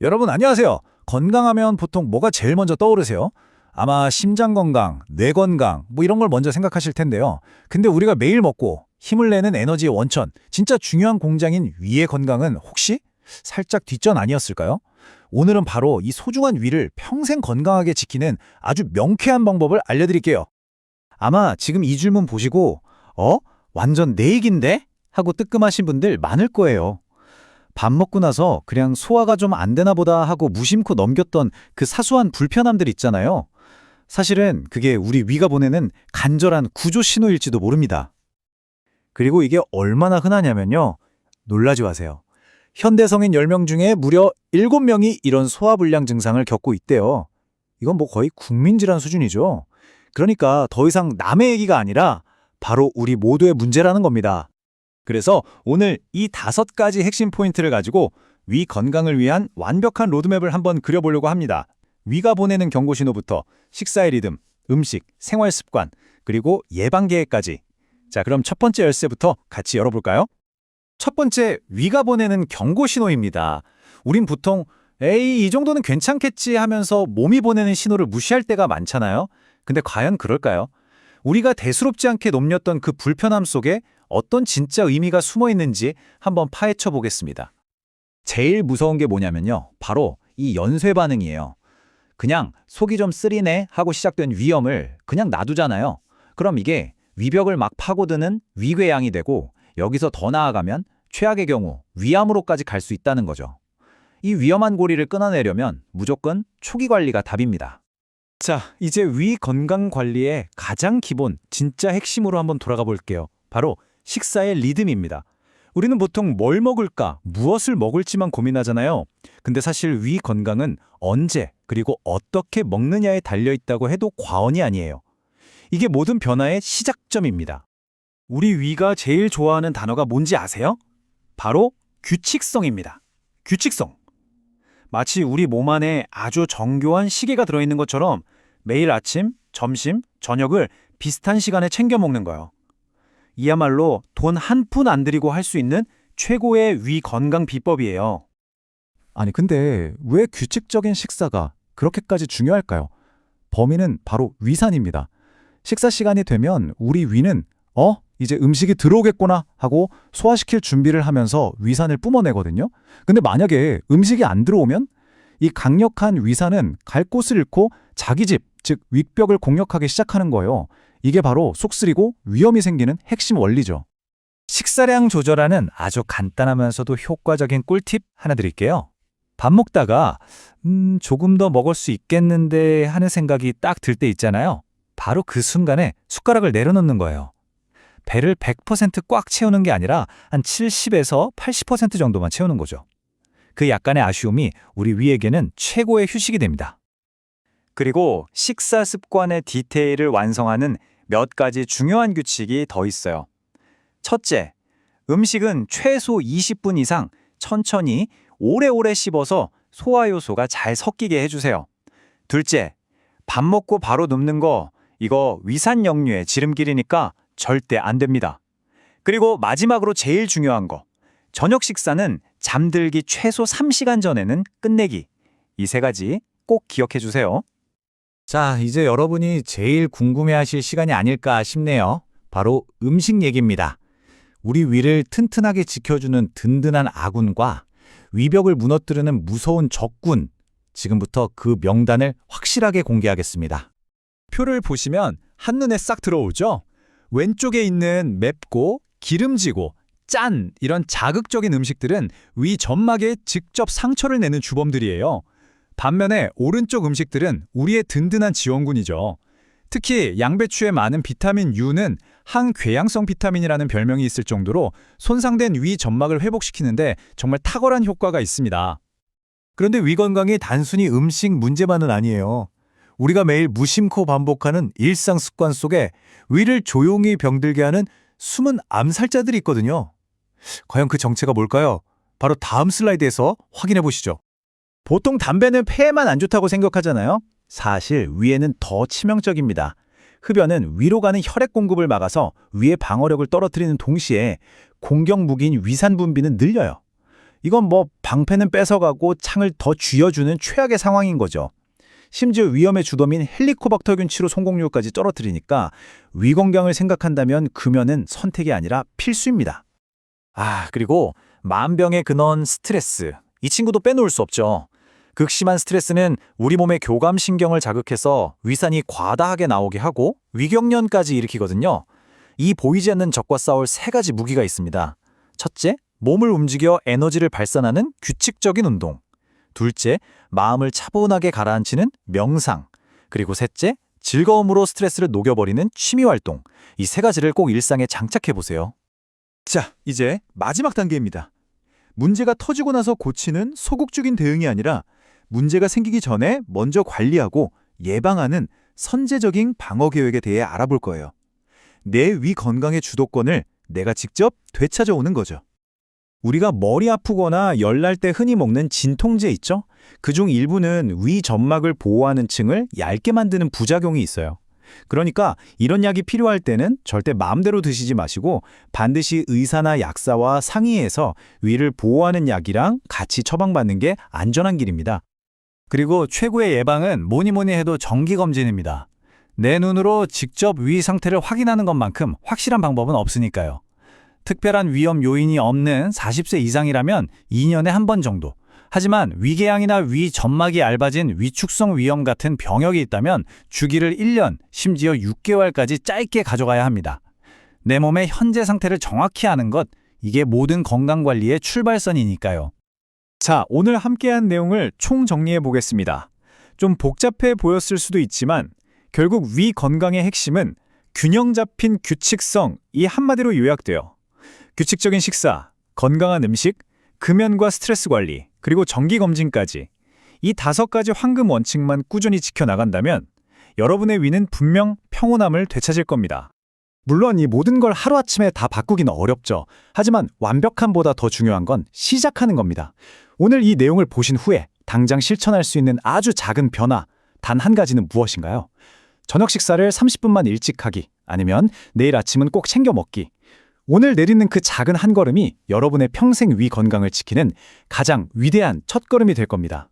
여러분 안녕하세요. 건강하면 보통 뭐가 제일 먼저 떠오르세요? 아마 심장 건강, 뇌 건강 뭐 이런 걸 먼저 생각하실 텐데요. 근데 우리가 매일 먹고 힘을 내는 에너지의 원천, 진짜 중요한 공장인 위의 건강은 혹시 살짝 뒷전 아니었을까요? 오늘은 바로 이 소중한 위를 평생 건강하게 지키는 아주 명쾌한 방법을 알려드릴게요. 아마 지금 이 질문 보시고 완전 내 얘긴데? 하고 뜨끔하신 분들 많을 거예요. 밥 먹고 나서 그냥 소화가 좀 안 되나 보다 하고 무심코 넘겼던 그 사소한 불편함들 있잖아요. 사실은 그게 우리 위가 보내는 간절한 구조 신호일지도 모릅니다. 그리고 이게 얼마나 흔하냐면요. 놀라지 마세요. 현대 성인 10명 중에 무려 7명이 이런 소화불량 증상을 겪고 있대요. 이건 뭐 거의 국민질환 수준이죠. 그러니까 더 이상 남의 얘기가 아니라 바로 우리 모두의 문제라는 겁니다. 그래서 오늘 이 5가지 핵심 포인트를 가지고 위 건강을 위한 완벽한 로드맵을 한번 그려보려고 합니다. 위가 보내는 경고 신호부터 식사의 리듬, 음식, 생활 습관, 그리고 예방 계획까지. 자, 그럼 첫 번째 열쇠부터 같이 열어볼까요? 첫 번째, 위가 보내는 경고 신호입니다. 우린 보통 에이, 이 정도는 괜찮겠지 하면서 몸이 보내는 신호를 무시할 때가 많잖아요. 근데 과연 그럴까요? 우리가 대수롭지 않게 넘겼던 그 불편함 속에 어떤 진짜 의미가 숨어 있는지 한번 파헤쳐 보겠습니다. 제일 무서운 게 뭐냐면요. 바로 이 연쇄 반응이에요. 그냥 속이 좀 쓰리네 하고 시작된 위염을 그냥 놔두잖아요. 그럼 이게 위벽을 막 파고드는 위궤양이 되고 여기서 더 나아가면 최악의 경우 위암으로까지 갈 수 있다는 거죠. 이 위험한 고리를 끊어내려면 무조건 초기 관리가 답입니다. 자, 이제 위 건강 관리의 가장 기본, 진짜 핵심으로 한번 돌아가 볼게요. 바로 식사의 리듬입니다. 우리는 보통 뭘 먹을까, 무엇을 먹을지만 고민하잖아요. 근데 사실 위 건강은 언제, 그리고 어떻게 먹느냐에 달려있다고 해도 과언이 아니에요. 이게 모든 변화의 시작점입니다. 우리 위가 제일 좋아하는 단어가 뭔지 아세요? 바로 규칙성입니다. 규칙성. 마치 우리 몸 안에 아주 정교한 시계가 들어있는 것처럼 매일 아침, 점심, 저녁을 비슷한 시간에 챙겨 먹는 거예요. 이야말로 돈 한 푼 안 들이고 할 수 있는 최고의 위 건강 비법이에요. 아니 근데 왜 규칙적인 식사가 그렇게까지 중요할까요? 범인은 바로 위산입니다. 식사 시간이 되면 우리 위는 이제 음식이 들어오겠구나 하고 소화시킬 준비를 하면서 위산을 뿜어내거든요. 근데 만약에 음식이 안 들어오면 이 강력한 위산은 갈 곳을 잃고 자기 집, 즉 윗벽을 공격하기 시작하는 거예요. 이게 바로 속 쓰리고 위험이 생기는 핵심 원리죠. 식사량 조절하는 아주 간단하면서도 효과적인 꿀팁 하나 드릴게요. 밥 먹다가 조금 더 먹을 수 있겠는데 하는 생각이 딱 들 때 있잖아요. 바로 그 순간에 숟가락을 내려놓는 거예요. 배를 100% 꽉 채우는 게 아니라 한 70에서 80% 정도만 채우는 거죠. 그 약간의 아쉬움이 우리 위에게는 최고의 휴식이 됩니다. 그리고 식사 습관의 디테일을 완성하는 몇 가지 중요한 규칙이 더 있어요. 첫째, 음식은 최소 20분 이상 천천히 오래오래 씹어서 소화 요소가 잘 섞이게 해주세요. 둘째, 밥 먹고 바로 눕는 거 이거 위산 역류의 지름길이니까 절대 안 됩니다. 그리고 마지막으로 제일 중요한 거, 저녁 식사는 잠들기 최소 3시간 전에는 끝내기. 이 3가지 꼭 기억해 주세요. 자, 이제 여러분이 제일 궁금해하실 시간이 아닐까 싶네요. 바로 음식 얘기입니다. 우리 위를 튼튼하게 지켜주는 든든한 아군과 위벽을 무너뜨리는 무서운 적군. 지금부터 그 명단을 확실하게 공개하겠습니다. 표를 보시면 한눈에 싹 들어오죠? 왼쪽에 있는 맵고 기름지고 짠 이런 자극적인 음식들은 위 점막에 직접 상처를 내는 주범들이에요. 반면에 오른쪽 음식들은 우리의 든든한 지원군이죠. 특히 양배추에 많은 비타민 U는 항궤양성 비타민이라는 별명이 있을 정도로 손상된 위 점막을 회복시키는데 정말 탁월한 효과가 있습니다. 그런데 위 건강이 단순히 음식 문제만은 아니에요. 우리가 매일 무심코 반복하는 일상 습관 속에 위를 조용히 병들게 하는 숨은 암살자들이 있거든요. 과연 그 정체가 뭘까요? 바로 다음 슬라이드에서 확인해 보시죠. 보통 담배는 폐에만 안 좋다고 생각하잖아요. 사실 위에는 더 치명적입니다. 흡연은 위로 가는 혈액 공급을 막아서 위의 방어력을 떨어뜨리는 동시에 공격 무기인 위산 분비는 늘려요. 이건 뭐 방패는 뺏어가고 창을 더 쥐어주는 최악의 상황인 거죠. 심지어 위험의 주범인 헬리코박터 균치로 성공률까지 떨어뜨리니까 위 건강을 생각한다면 금연은 선택이 아니라 필수입니다. 그리고 만병의 근원 스트레스. 이 친구도 빼놓을 수 없죠. 극심한 스트레스는 우리 몸의 교감신경을 자극해서 위산이 과다하게 나오게 하고 위경련까지 일으키거든요. 이 보이지 않는 적과 싸울 세 가지 무기가 있습니다. 첫째, 몸을 움직여 에너지를 발산하는 규칙적인 운동. 둘째, 마음을 차분하게 가라앉히는 명상. 그리고 셋째, 즐거움으로 스트레스를 녹여버리는 취미활동. 이 세 가지를 꼭 일상에 장착해보세요. 자, 이제 마지막 단계입니다. 문제가 터지고 나서 고치는 소극적인 대응이 아니라 문제가 생기기 전에 먼저 관리하고 예방하는 선제적인 방어 계획에 대해 알아볼 거예요. 내 위 건강의 주도권을 내가 직접 되찾아오는 거죠. 우리가 머리 아프거나 열날 때 흔히 먹는 진통제 있죠? 그중 일부는 위 점막을 보호하는 층을 얇게 만드는 부작용이 있어요. 그러니까 이런 약이 필요할 때는 절대 마음대로 드시지 마시고 반드시 의사나 약사와 상의해서 위를 보호하는 약이랑 같이 처방받는 게 안전한 길입니다. 그리고 최고의 예방은 뭐니 해도 정기검진입니다. 내 눈으로 직접 위 상태를 확인하는 것만큼 확실한 방법은 없으니까요. 특별한 위험 요인이 없는 40세 이상이라면 2년에 한 번 정도. 하지만 위궤양이나 위 점막이 얇아진 위축성 위염 같은 병역이 있다면 주기를 1년, 심지어 6개월까지 짧게 가져가야 합니다. 내 몸의 현재 상태를 정확히 아는 것, 이게 모든 건강관리의 출발선이니까요. 자, 오늘 함께한 내용을 총정리해 보겠습니다. 좀 복잡해 보였을 수도 있지만 결국 위 건강의 핵심은 균형 잡힌 규칙성, 이 한마디로 요약돼요. 규칙적인 식사, 건강한 음식, 금연과 스트레스 관리, 그리고 정기검진까지 이 5가지 황금 원칙만 꾸준히 지켜나간다면 여러분의 위는 분명 평온함을 되찾을 겁니다. 물론 이 모든 걸 하루아침에 다 바꾸기는 어렵죠. 하지만 완벽함보다 더 중요한 건 시작하는 겁니다. 오늘 이 내용을 보신 후에 당장 실천할 수 있는 아주 작은 변화, 단 한 가지는 무엇인가요? 저녁 식사를 30분만 일찍 하기, 아니면 내일 아침은 꼭 챙겨 먹기. 오늘 내딛는 그 작은 한 걸음이 여러분의 평생 위 건강을 지키는 가장 위대한 첫걸음이 될 겁니다.